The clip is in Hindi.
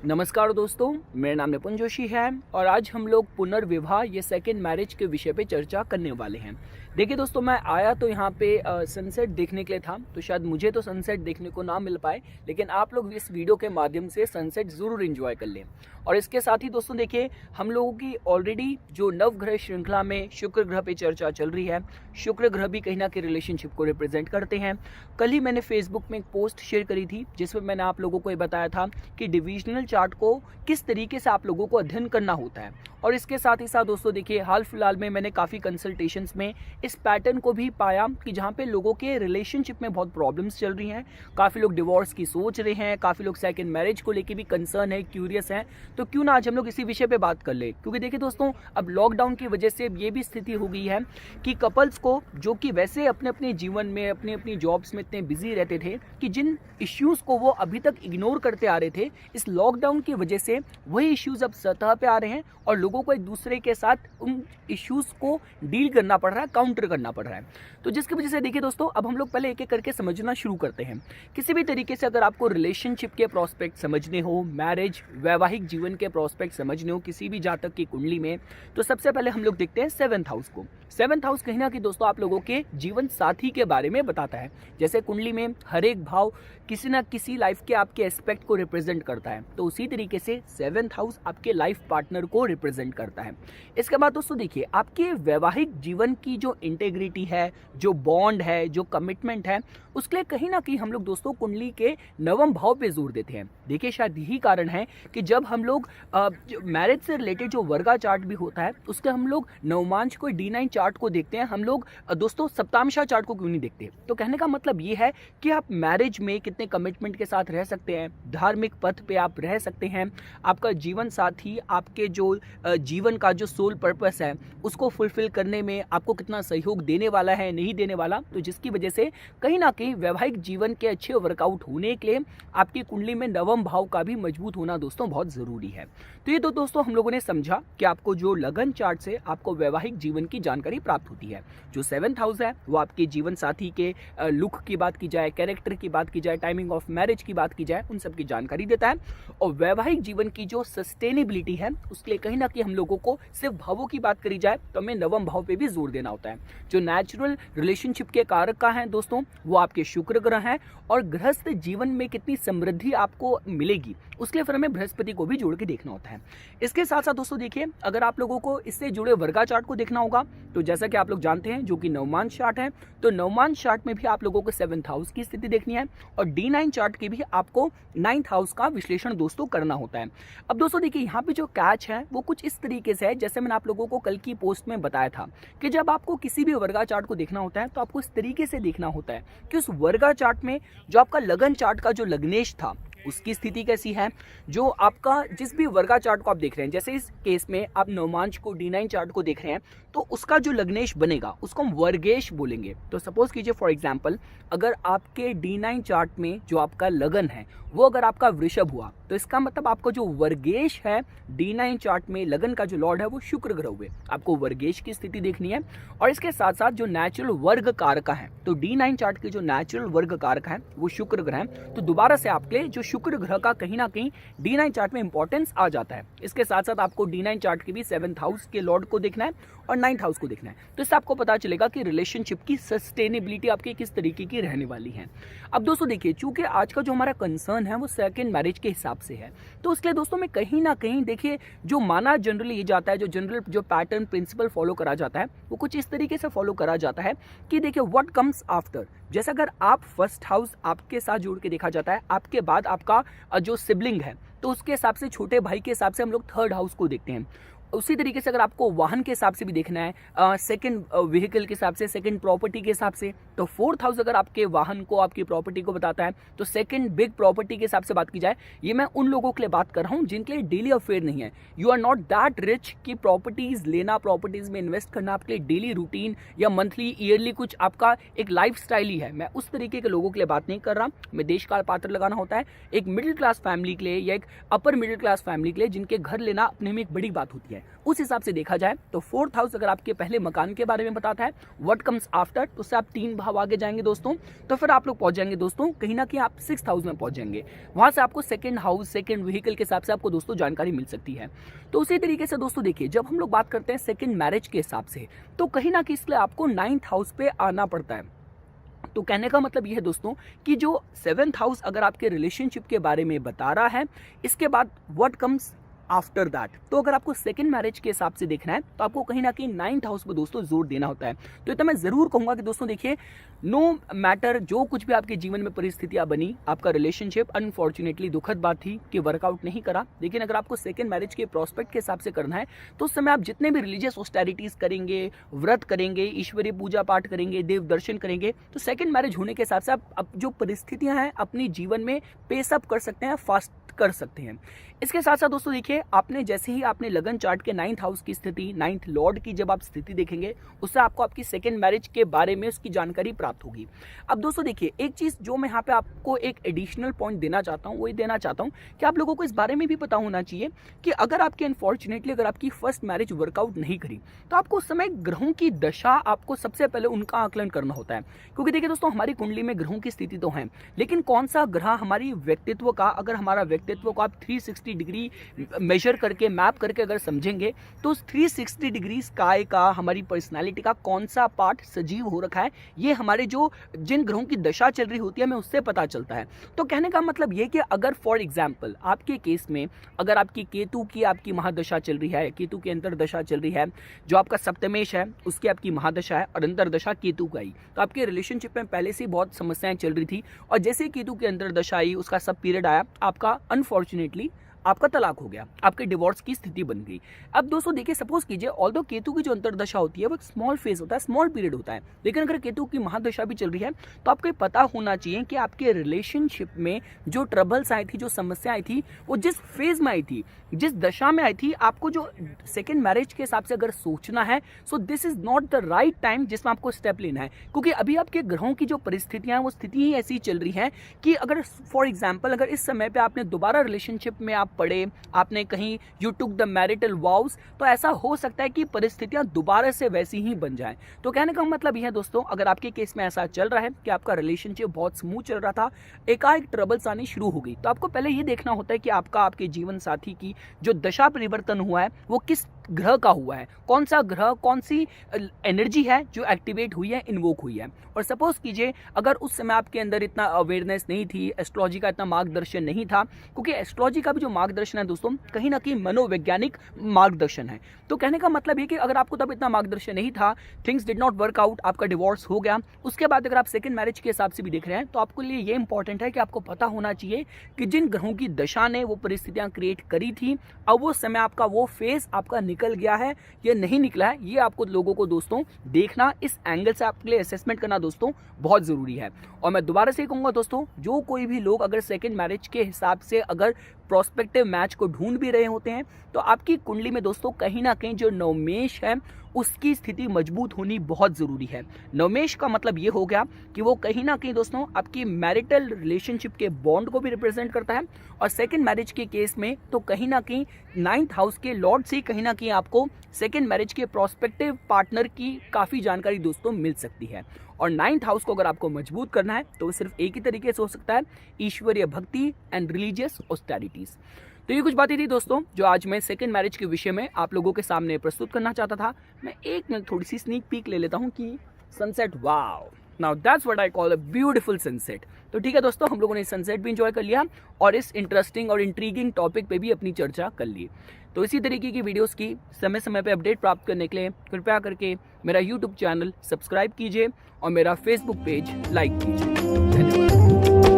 नमस्कार दोस्तों, मेरा नाम निपुन जोशी है और आज हम लोग पुनर्विवाह या सेकंड मैरिज के विषय पे चर्चा करने वाले हैं। देखिए दोस्तों, मैं आया तो यहाँ पे सनसेट देखने के लिए था, तो शायद मुझे तो सनसेट देखने को ना मिल पाए, लेकिन आप लोग इस वीडियो के माध्यम से सनसेट ज़रूर एंजॉय कर लें। और इसके साथ ही दोस्तों देखिए, हम लोगों की ऑलरेडी जो नवग्रह श्रृंखला में शुक्र ग्रह पे चर्चा चल रही है। शुक्र ग्रह भी कहीं ना कहीं रिलेशनशिप को रिप्रेजेंट करते हैं। कल ही मैंने फेसबुक में एक पोस्ट शेयर करी थी जिसमें मैंने आप लोगों को ये बताया था कि डिविजनल चार्ट को किस तरीके से आप लोगों को अध्ययन करना होता है। और इसके साथ ही साथ दोस्तों देखिए, हाल फिलहाल में मैंने काफ़ी कंसल्टेशंस में इस पैटर्न को भी पाया कि जहाँ पे लोगों के रिलेशनशिप में बहुत प्रॉब्लम्स चल रही हैं। काफ़ी लोग डिवोर्स की सोच रहे हैं, काफ़ी लोग सेकंड मैरिज को लेके भी कंसर्न है, क्यूरियस हैं। तो क्यों ना आज हम लोग इसी विषय पे बात कर ले, क्योंकि देखिए दोस्तों, अब लॉकडाउन की वजह से ये भी स्थिति हो गई है कि कपल्स को, जो कि वैसे अपने अपने जीवन में अपनी अपनी जॉब्स में इतने बिजी रहते थे कि जिन इश्यूज़ को वो अभी तक इग्नोर करते आ रहे थे, इस लॉकडाउन की वजह से वही इश्यूज़ अब सतह पे आ रहे हैं और लोगों को एक दूसरे के साथ उन इश्यूज़ को डील करना पड़ रहा है, काउंटर करना पड़ रहा है। तो जिसकी वजह से देखिए दोस्तों, अब हम लोग पहले एक एक करके समझना शुरू करते हैं। किसी भी तरीके से अगर आपको रिलेशनशिप के प्रॉस्पेक्ट समझने हो, मैरिज वैवाहिक जीवन के प्रॉस्पेक्ट समझने हो किसी भी जातक की कुंडली में, तो सबसे पहले हम लोग देखते हैं 7th हाउस को। 7th हाउस कहीं ना कहीं दोस्तों आप लोगों के जीवन साथी के बारे में बताता है। जैसे कुंडली में हर एक भाव किसी ना किसी लाइफ के आपके एस्पेक्ट को रिप्रेजेंट करता है, तो उसी तरीके से 7th हाउस आपके लाइफ पार्टनर को रिप्रेजेंट करता है। इसके बाद दोस्तों देखिए, आपके वैवाहिक जीवन की जो इंटेग्रिटी है, जो बॉन्ड है, जो कमिटमेंट है, उसके लिए कहीं ना कहीं हम लोग दोस्तों कुंडली के नवम भाव पे जोर देते हैं। देखिए, शायद यही कारण है कि जब हम लोग मैरिज से रिलेटेड जो वर्गा चार्ट भी होता है, उसके हम लोग नवमांश को D9 चार्ट को देखते हैं। हम लोग दोस्तों सप्तामशा चार्ट को क्यों नहीं देखते? तो कहने का मतलब ये है कि आप मैरिज में कितने कमिटमेंट के साथ रह सकते हैं, धार्मिक पथ पे आप रह सकते हैं, आपका जीवन साथी आपके जो जीवन का जो सोल पर्पस है उसको फुलफिल करने में आपको कितना सहयोग देने वाला है, नहीं देने वाला। तो जिसकी वजह से कहीं ना कहीं वैवाहिक जीवन के अच्छे वर्कआउट होने के लिए आपकी कुंडली में नवम भाव का भी मजबूत होना दोस्तों बहुत ज़रूरी है। तो ये तो दोस्तों हम लोगों ने समझा कि आपको जो लगन चार्ट से आपको वैवाहिक जीवन की जानकारी प्राप्त होती है। जो 7th हाउस है वो आपके जीवन साथी के लुक की बात की जाए, कैरेक्टर की बात की जाए, टाइमिंग ऑफ मैरिज की बात की जाए, उन सब की जानकारी देता है। और वैवाहिक जीवन की जो सस्टेनेबिलिटी है उसके लिए कहीं ना कहीं हम लोगों को सिर्फ भावों की बात करी जाए तो हमें नवम भाव पे भी जोर देना होता है। जो नेचुरल रिलेशनशिप के कारक का है दोस्तों, वो आपके शुक्र ग्रह हैं। और गृहस्थ जीवन में कितनी समृद्धि आपको मिलेगी उसके लिए फिर हमें बृहस्पति को भी जोड़ के देखना होता है। इसके साथ साथ दोस्तों देखिए, अगर आप लोगों को इससे जुड़े वर्गा चार्ट को देखना होगा तो जैसा कि आप लोग जानते हैं जो कि नवमांश चार्ट है, तो नवमांश चार्ट में भी आप लोगों को 7th हाउस की स्थिति देखनी है और D9 चार्ट की भी आपको 9th हाउस का विश्लेषण दोस्तों करना होता है। अब दोस्तों देखिए, यहाँ पे जो कैच है वो कुछ इस तरीके से है, जैसे मैंने आप लोगों को कल की पोस्ट में बताया था कि जब आपको किसी भी वर्गा चार्ट को देखना होता है तो आपको इस तरीके से देखना होता है कि उस वर्गा चार्ट में जो आपका लगन चार्ट का जो लग्नेश था उसकी स्थिति कैसी है। जो आपका जिस भी वर्गा चार्ट को आप देख रहे हैं, जैसे इस केस में आप नवमांश को D9 चार्ट को देख रहे हैं, तो उसका जो लग्नेश बनेगा उसको हम वर्गेश बोलेंगे। तो सपोज कीजिए फॉर एग्जांपल, अगर आपके D9 चार्ट में जो आपका लगन है वो अगर आपका वृषभ हुआ, तो इसका मतलब आपको जो वर्गेश है D9 चार्ट में लगन का जो लॉर्ड है वो शुक्र ग्रह हुए, आपको वर्गेश की स्थिति देखनी है। और इसके साथ साथ जो नेचुरल वर्ग कारक है, तो D9 चार्ट के जो नेचुरल वर्ग कारक है वो शुक्र ग्रह है। तो दोबारा से आपके जो शुक्र ग्रह का कहीं ना कहीं D9 चार्ट में इंपॉर्टेंस आ जाता है। इसके साथ साथ आपको D9 चार्ट के भी 7th हाउस के लॉर्ड को देखना है और 9th हाउस को देखना है। तो इससे आपको पता चलेगा कि रिलेशनशिप की सस्टेनेबिलिटी आपकी किस तरीके की रहने वाली है। अब दोस्तों देखिए, चूंकि आज का जो हमारा कंसर्न है वो सेकंड मैरिज के हिसाब से है, तो उसके लिए दोस्तों में कहीं ना कहीं देखिए, जो माना जनरली ये जाता है, जो जनरल जो पैटर्न प्रिंसिपल फॉलो करा जाता है वो कुछ इस तरीके से फॉलो करा जाता है कि देखिए, व्हाट कम्स आफ्टर। जैसे अगर आप 1st हाउस आपके साथ जोड़ के देखा जाता है, आपके बाद आपका जो सिबलिंग है, तो उसके हिसाब से छोटे भाई के हिसाब से हम लोग 3rd हाउस को देखते हैं। उसी तरीके से अगर आपको वाहन के हिसाब से भी देखना है, सेकंड व्हीकल के हिसाब से, सेकंड प्रॉपर्टी के हिसाब से, तो 4th हाउस अगर आपके वाहन को, आपकी प्रॉपर्टी को बताता है, तो सेकंड बिग प्रॉपर्टी के हिसाब से बात की जाए, ये मैं उन लोगों के लिए बात कर रहा हूँ जिनके लिए डेली अफेयर नहीं है। You are not that rich कि प्रॉपर्टीज लेना, प्रॉपर्टीज में इन्वेस्ट करना आपके लिए डेली रूटीन या मंथली ईयरली कुछ आपका एक लाइफ स्टाइल ही है। मैं उस तरीके के लोगों के लिए बात नहीं कर रहा। मैं देश काल पात्र लगाना होता है एक मिडिल क्लास फैमिली के लिए या एक अपर मिडिल क्लास फैमिली के लिए, जिनके घर लेना अपने में एक बड़ी बात होती है। उस हिसाब से देखा जाए तो 4th हाउस अगर आपके पहले मकान के बारे में बताता है, व्हाट कम्स आफ्टर, तो उससे आप 3 भाव आगे जाएंगे दोस्तों, तो फिर आप लोग पहुंच जाएंगे दोस्तों कहीं ना कहीं आप 6th हाउस में पहुंच जाएंगे। वहां से आपको सेकंड हाउस, सेकंड व्हीकल के हिसाब से आपको दोस्तों जानकारी मिल सकती है। तो उसी तरीके से दोस्तों देखिए, जब हम लोग बात करते हैं सेकंड मैरिज के हिसाब से, तो कहीं ना कहीं इसलिए आपको 9th हाउस पे आना पड़ता है। तो कहने का मतलब यह है दोस्तों कि जो 7th हाउस अगर आपके रिलेशनशिप के बारे में बता रहा है, इसके बाद व्हाट कम्स आफ्टर दैट, तो अगर आपको सेकंड मैरिज के हिसाब से देखना है तो आपको कहीं ना कहीं 9th हाउस पे दोस्तों जोर देना होता है। तो इतना मैं जरूर कहूंगा कि दोस्तों देखिए, नो मैटर जो कुछ भी आपके जीवन में परिस्थितियां बनी, आपका रिलेशनशिप अनफॉर्चुनेटली दुखद बात थी कि वर्कआउट नहीं करा, लेकिन अगर आपको सेकंड मैरिज के प्रोस्पेक्ट के हिसाब से करना है तो उस समय आप जितने भी रिलीजियस ऑस्टेरिटीज करेंगे, व्रत करेंगे, ईश्वरीय पूजा पाठ करेंगे, देव दर्शन करेंगे, तो सेकंड मैरिज होने के हिसाब से आप जो परिस्थितियां हैं अपनी जीवन में पेस अप कर सकते हैं, फास्ट कर सकते हैं। इसके साथ साथ दोस्तों देखिए, आपने जैसे ही आपने लगन चार्ट के 9th हाउस की स्थिति, 9th लॉर्ड की जब आप स्थिति देखेंगे, उससे आपको आपकी सेकंड मैरिज के बारे में उसकी जानकारी प्राप्त होगी। अब दोस्तों देखिए, एक चीज जो मैं यहाँ पे आपको एक एडिशनल पॉइंट देना चाहता हूँ, वो ये देना चाहता हूँ कि आप लोगों को इस बारे में भी पता होना चाहिए कि अगर आपकी अनफॉर्चुनेटली अगर आपकी फर्स्ट मैरिज वर्कआउट नहीं करी, तो आपको उस समय ग्रहों की दशा, आपको सबसे पहले उनका आकलन करना होता है। क्योंकि देखिए दोस्तों, हमारी कुंडली में ग्रहों की स्थिति तो है, लेकिन कौन सा ग्रह हमारी व्यक्तित्व का, अगर हमारा व्यक्तित्व को आप 360 डिग्री मेजर करके, मैप करके अगर समझेंगे, तो उस 360 डिग्री स्काई का, हमारी पर्सनालिटी का कौन सा पार्ट सजीव हो रखा है, ये हमारे जो जिन ग्रहों की दशा चल रही होती है हमें उससे पता चलता है। तो कहने का मतलब ये कि अगर फॉर एग्जाम्पल आपके केस में अगर आपकी केतु की आपकी महादशा चल रही है, केतु की अंतरदशा चल रही है, जो आपका सप्तमेश है उसकी आपकी महादशा है और अंतरदशा केतु का ही, तो आपके रिलेशनशिप में पहले से बहुत समस्याएं चल रही थी, और जैसे केतु की अंतरदशा आई, उसका सब पीरियड आया, आपका अनफॉर्चुनेटली आपका तलाक हो गया, आपके डिवोर्स की स्थिति बन गई। अब दोस्तों देखिए, सपोज कीजिए ऑल्दो केतु की जो अंतरदशा होती है वो एक स्मॉल फेज होता है, स्मॉल पीरियड होता है, लेकिन अगर केतु की महादशा भी चल रही है तो आपको पता होना चाहिए कि आपके रिलेशनशिप में जो ट्रबल्स आई थी, जो समस्या आई थी, वो जिस फेज में आई थी, जिस दशा में आई थी, आपको जो सेकेंड मैरिज के हिसाब से अगर सोचना है, so this is not the right time जिसमें आपको स्टेप लेना है। क्योंकि अभी आपके ग्रहों की जो परिस्थितियां हैं वो स्थिति ही ऐसी चल रही है कि अगर फॉर एग्जाम्पल अगर इस समय पे आपने दोबारा रिलेशनशिप में आप पड़े, आपने कहीं you took the marital vows, तो ऐसा हो सकता है कि परिस्थितियां दोबारा से वैसी ही बन जाएं। तो कहने का मतलब यह है दोस्तों, अगर आपके केस में ऐसा चल रहा है कि आपका रिलेशनशिप बहुत स्मूथ चल रहा था, एकाएक ट्रबल्स आनी शुरू हो गई, तो आपको पहले ये देखना होता है कि आपके जीवन साथी की जो दशा परिवर्तन हुआ है वो किस ग्रह का हुआ है, कौन सा ग्रह, कौन सी एनर्जी है जो एक्टिवेट हुई है, इन्वोक हुई है। और सपोज कीजिए अगर उस समय आपके अंदर इतना अवेयरनेस नहीं थी, एस्ट्रोलॉजी का इतना मार्गदर्शन नहीं था, क्योंकि एस्ट्रोलॉजी का भी जो मार्गदर्शन है दोस्तों कहीं ना कहीं मनोवैज्ञानिक मार्गदर्शन है। तो कहने का मतलब ये कि अगर आपको तब इतना मार्गदर्शन नहीं था, things did not work out, आपका डिवोर्स हो गया, उसके बाद अगर आप सेकंड मैरिज के हिसाब से भी देख रहे हैं, तो आपको लिए ये इंपॉर्टेंट है कि आपको पता होना चाहिए कि जिन ग्रहों की दशा ने वो परिस्थितियां क्रिएट करी थी, अब वो समय आपका, वो फेज आपका निकल गया है या नहीं निकला है, ये आपको लोगों को दोस्तों देखना, इस एंगल से आपके लिए असेसमेंट करना दोस्तों बहुत जरूरी है। और मैं दोबारा से कहूंगा दोस्तों, जो कोई भी लोग अगर सेकंड मैरिज के हिसाब से अगर प्रोस्पेक्टिव मैच को ढूंढ भी रहे होते हैं, तो आपकी कुंडली में दोस्तों कहीं ना कहीं जो नवमेश है उसकी स्थिति मजबूत होनी बहुत जरूरी है। नवमेश का मतलब ये हो गया कि वो कहीं ना कहीं दोस्तों आपकी मैरिटल रिलेशनशिप के बॉन्ड को भी रिप्रेजेंट करता है, और सेकंड मैरिज के केस में तो कहीं ना कहीं 9th हाउस के लॉर्ड से कहीं ना कहीं आपको सेकंड मैरिज के प्रोस्पेक्टिव पार्टनर की काफी जानकारी दोस्तों मिल सकती है। और 9th हाउस को अगर आपको मजबूत करना है तो सिर्फ एक ही तरीके से हो सकता है, ईश्वरीय भक्ति एंड रिलीजियस ऑस्टेरिटीज। तो ये कुछ बातें थी दोस्तों जो आज मैं सेकंड मैरिज के विषय में आप लोगों के सामने प्रस्तुत करना चाहता था। मैं एक मिनट थोड़ी सी स्नीक पीक ले लेता हूँ कि sunset, wow, now that's what I call a beautiful sunset. तो ठीक है दोस्तों, हम लोगों ने सनसेट भी एंजॉय कर लिया और इस इंटरेस्टिंग और इंट्रीगिंग टॉपिक पे भी अपनी चर्चा कर ली। तो इसी तरीके की वीडियोस की समय समय पे अपडेट प्राप्त करने के लिए कृपया करके मेरा यूट्यूब चैनल सब्सक्राइब कीजिए और मेरा फेसबुक पेज लाइक कीजिए। धन्यवाद।